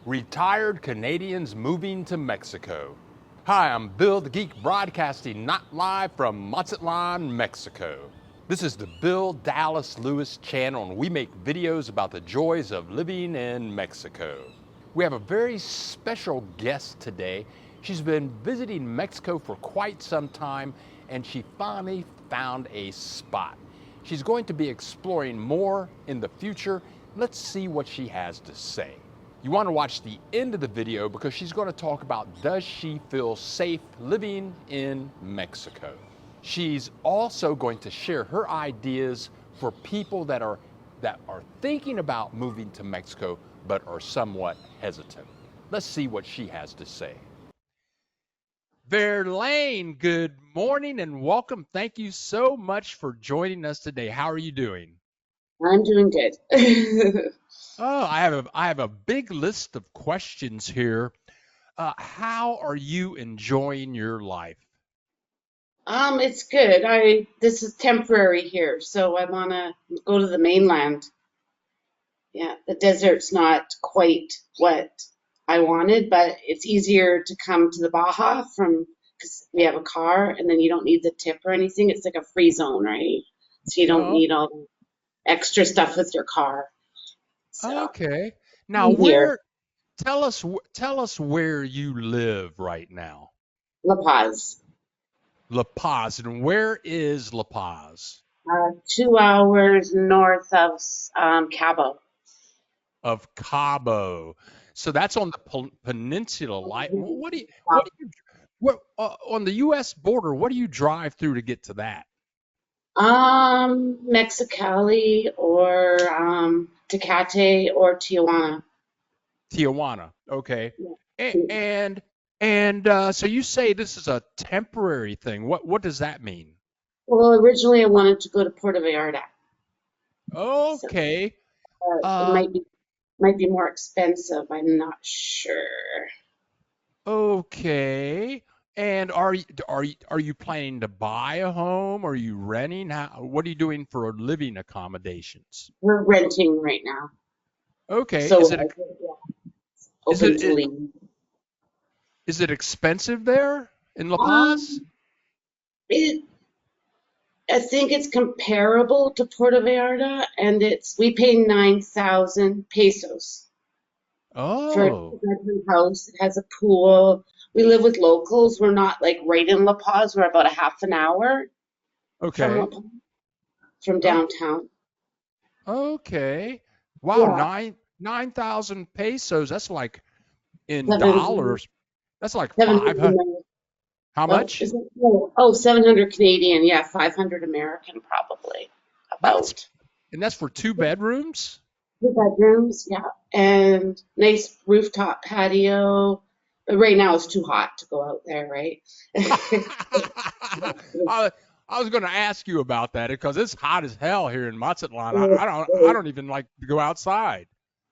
Retired Canadians moving to Mexico. Hi, I'm Bill the Geek, broadcasting not live from Mazatlan, Mexico. This is the Bill Dallas Lewis channel, and we make videos about the joys of living in Mexico. We have a very special guest today. She's been visiting Mexico for quite some time, and she finally found a spot. She's going to be exploring more in the future. Let's see what she has to say. You want to watch the end of the video because she's going to talk about, does she feel safe living in Mexico? She's also going to share her ideas for people that are thinking about moving to Mexico but are somewhat hesitant. Let's see what she has to say. Verlaine, good morning and welcome. Thank you so much for joining us today. How are you doing? I'm doing good. Oh, I have a big list of questions here. How are you enjoying your life? It's good. This is temporary here, so I wanna go to the mainland. Yeah, the desert's not quite what I wanted, but it's easier to come to the Baja because we have a car, and then you don't need the tip or anything. It's like a free zone, right? So you don't Oh, need all the extra stuff with your car. So okay. Now, easier. tell us where you live right now. La Paz, La Paz, and where is La Paz? 2 hours north of Cabo. Of Cabo. So that's on the peninsula. What do you, on the U.S. border? What do you drive through to get to that? Mexicali or Tecate or Tijuana. Tijuana. Okay. Yeah. And so you say this is a temporary thing. What does that mean? Well, originally I wanted to go to Puerto Vallarta, so Okay. it Uh, might be more expensive. I'm not sure. okay. And are you planning to buy a home? Are you renting? What are you doing for living accommodations? We're renting right now, Okay. so yeah, Is open it to leave. is it expensive there in La Paz? Um, it, I think it's comparable to Puerto Vallarta, and we pay 9,000 pesos for a Oh, two-bedroom house. It has a pool. We live with locals. We're not like right in La Paz. We're about a half an hour from La okay. Paz, from Oh, downtown. okay. Wow, Yeah, 9,000 pesos. That's like in seven dollars. That's like 700 500. American. How Oh, much? is it? Oh, 700 Canadian. Yeah, 500 American probably. That's About and that's for two bedrooms? 2 bedrooms. Yeah, and nice rooftop patio. But right now it's too hot to go out there, right? I, I was going to ask you about that because it's hot as hell here in Mazatlan. I don't even like to go outside.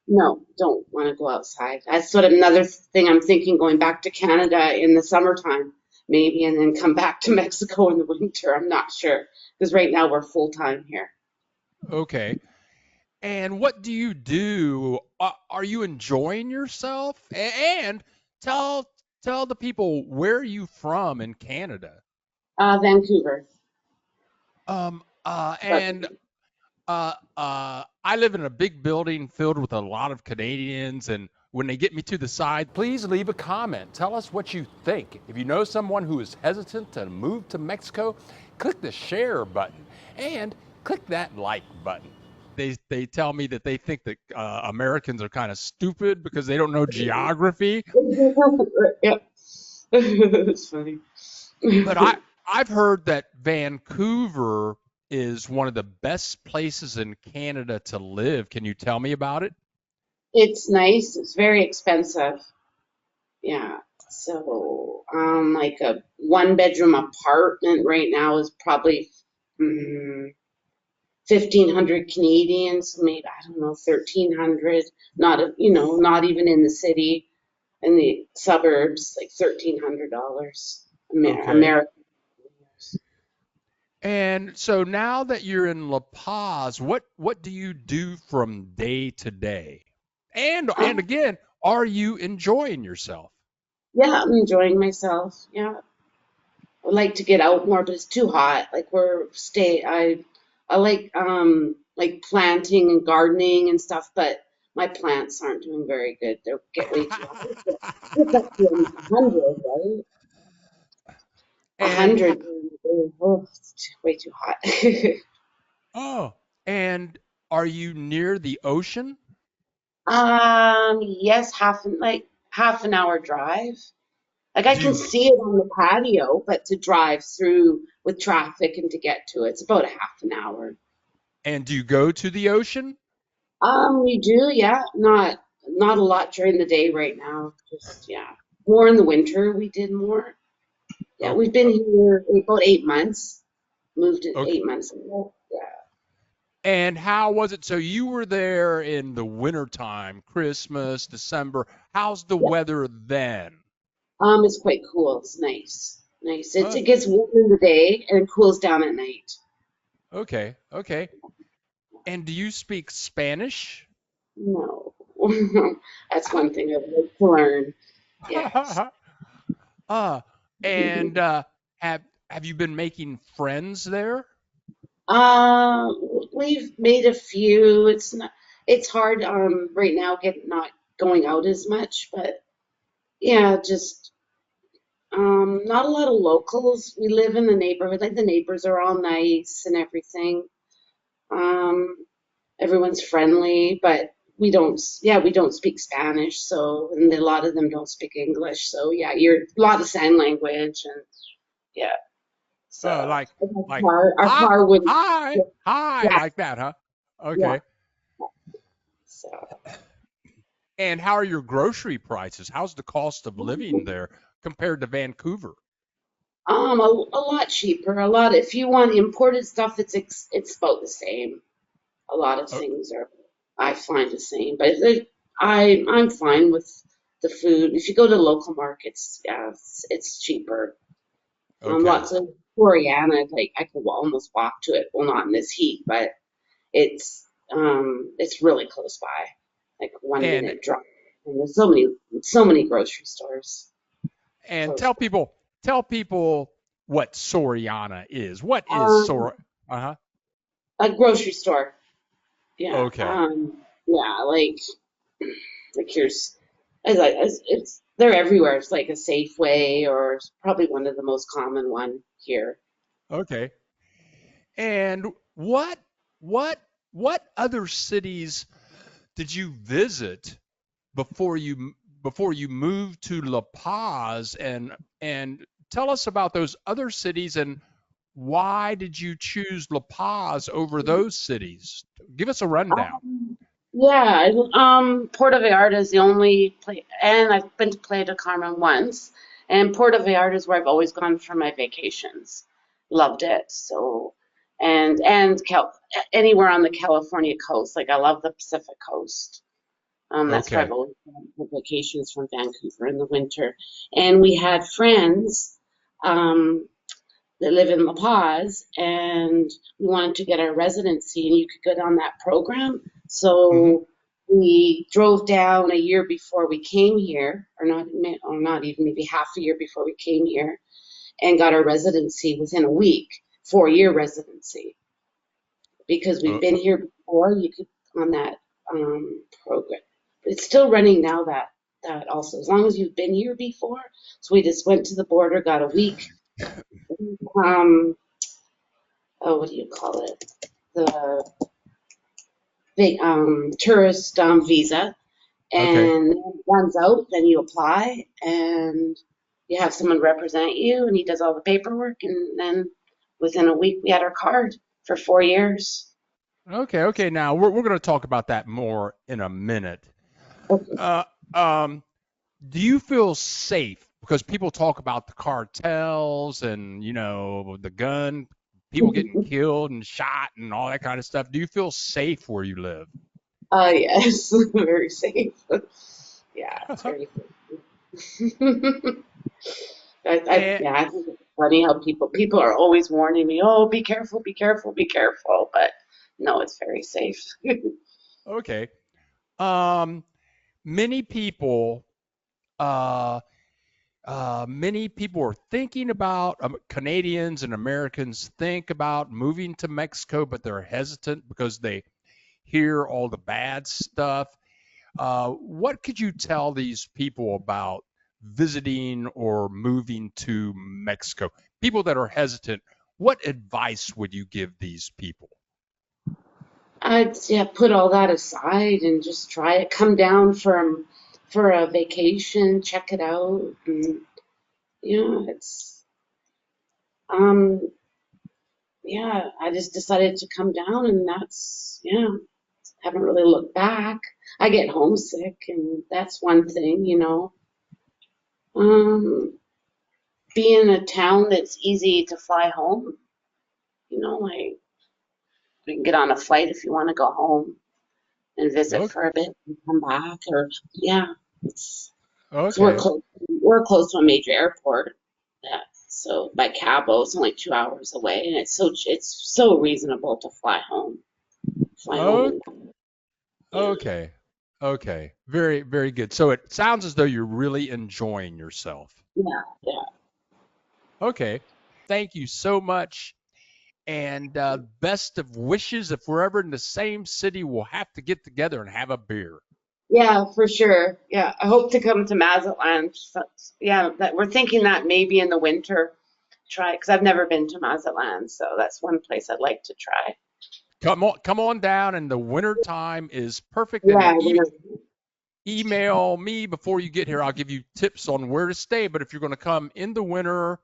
No, don't want to go outside. That's sort of another thing I'm thinking, going back to Canada in the summertime, maybe, and then come back to Mexico in the winter. I'm not sure because right now we're full time here. Okay. And what do you do? Are you enjoying yourself? And tell tell the people, where are you from in Canada? Vancouver, but And I live in a big building filled with a lot of Canadians, and when they get me to the side, please leave a comment. Tell us what you think. If you know someone who is hesitant to move to Mexico, click the share button and click that like button. They tell me that they think that Americans are kind of stupid because they don't know geography, yeah, it's funny. but I've heard that Vancouver is one of the best places in Canada to live. Can you tell me about it? It's nice. It's very expensive. Yeah. So, like a one-bedroom apartment right now is probably 1,500 Canadian, so maybe I don't know, 1,300. Not not even in the city, in the suburbs, like $1,300 Okay. American. And so now that you're in La Paz, what do you do from day to day? And Um, again, Are you enjoying yourself? Yeah, I'm enjoying myself. Yeah. I like to get out more, but it's too hot. Like I like planting and gardening and stuff, but my plants aren't doing very good. They get way too hot. It's up to 100, right? A And hundred. Oh, way too hot. oh, and are you near the ocean? Yes, half an hour drive. Like I Do can you, see it on the patio, but to drive through with traffic and to get to it, it's about a half an hour. and do you go to the ocean? We do, yeah. Not a lot during the day right now. Just yeah. More in the winter we did more. Yeah, Okay, we've been here about 8 months. Moved it okay. 8 months ago. Yeah. And how was it? So you were there in the wintertime, Christmas, December. How's the Yeah. weather then? It's quite cool. It's nice. Nice. Uh, It gets warm in the day and it cools down at night. okay, okay. And do you speak Spanish? No. That's one thing I would like to learn. Yes. uh, and have have you been making friends there? We've made a few. It's hard right now get not going out as much, but yeah, just not a lot of locals. We live in the neighborhood. Like the neighbors are all nice and everything. Um, Everyone's friendly, but we don't speak Spanish, so and a lot of them don't speak English. So yeah, you're a lot of sign language and yeah. So Like like our hi, car would hi, hi, yeah, like that, huh? yeah. Okay. So And how are your grocery prices? How's the cost of living there compared to Vancouver? a lot cheaper. A lot if you want imported stuff, it's about the same. A lot of O- things are I find the same, but I'm fine with the food. If you go to local markets, yeah, it's cheaper. Okay. Lots of Floriana, like I could almost walk to it. Well, not in this heat, but it's really close by, like one And minute drive. And there's so many grocery stores and close tell people what Soriana is. What by. is Sor? Uh-huh. A grocery store. Yeah. Okay. Yeah. Like here's, it's they're everywhere. It's like a Safeway or it's probably one of the most common one here. Okay. And what what other cities did you visit before you moved to La Paz, and tell us about those other cities, and why did you choose La Paz over those cities? Give us a rundown. Yeah, Puerto Vallarta is the only place, and I've been to Playa del Carmen once, and Puerto Vallarta is where I've always gone for my vacations. Loved it. So, and anywhere on the California coast, like I love the Pacific coast. That's where I've Okay. always gone for vacations from Vancouver in the winter. And we had friends, um, that live in La Paz, and we wanted to get our residency, and you could get on that program. Hmm. So we drove down a year before we came here, or not even maybe half a year before we came here, and got our residency within a week, 4 year residency, because we've been here before. You could on that program, but it's still running now. That also, as long as you've been here before. So we just went to the border, got a week. Um, oh, what do you call it? The big tourist visa, Okay. and when it runs out, then you apply, and you have someone represent you, and he does all the paperwork, and then within a week we had our card for 4 years. Okay. Okay. Now we're going to talk about that more in a minute. Okay. Uh, um, do you feel safe? Because people talk about the cartels and the gun, people getting killed and shot and all that kind of stuff. Do you feel safe where you live? Yes, very safe. Yeah, it's very safe. And Yeah, I think it's funny how people are always warning me, oh, be careful, be careful, be careful. But no, it's very safe. okay. Um, many people, uh, many people are thinking about Canadians and Americans think about moving to Mexico, but they're hesitant because they hear all the bad stuff. What could you tell these people about visiting or moving to Mexico? People that are hesitant, what advice would you give these people? I'd yeah, put all that aside and just try it. Come down for a vacation, check it out, and it's um yeah. I just decided to come down, and that's haven't really looked back. I get homesick, and that's one thing. Um, be in a town that's easy to fly home. Like you can get on a flight if you want to go home and visit Okay. for a bit and come back, or yeah, it's because Okay. we're close to a major airport. Yeah, so by Cabo, it's only 2 hours away, and it's so reasonable to fly home, Okay. and yeah, Okay. Okay. Very, very good. So it sounds as though you're really enjoying yourself. yeah, yeah. Okay. Thank you so much. And best of wishes. If we're ever in the same city, we'll have to get together and have a beer. Yeah, for sure. Yeah, I hope to come to Mazatlan. So, yeah, that we're thinking that maybe in the winter try because I've never been to Mazatlan, so that's one place I'd like to try. Come on down, and the winter time is perfect. And Yeah, email me before you get here. I'll give you tips on where to stay. But if you're going to come in the winter,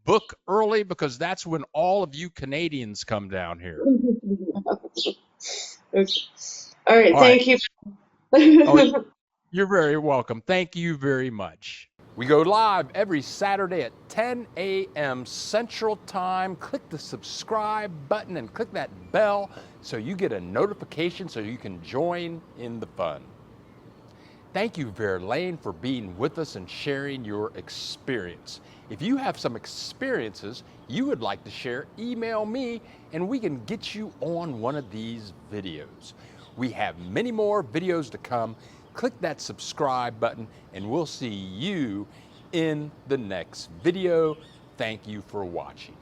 book early because that's when all of you Canadians come down here. Okay. All right, All right. thank you. Oh, you're very welcome. Thank you very much. We go live every Saturday at 10 a.m. Central Time. Click the subscribe button and click that bell so you get a notification so you can join in the fun. Thank you, Verlaine, for being with us and sharing your experience. If you have some experiences you would like to share, email me and we can get you on one of these videos. We have many more videos to come. Click that subscribe button and we'll see you in the next video. Thank you for watching.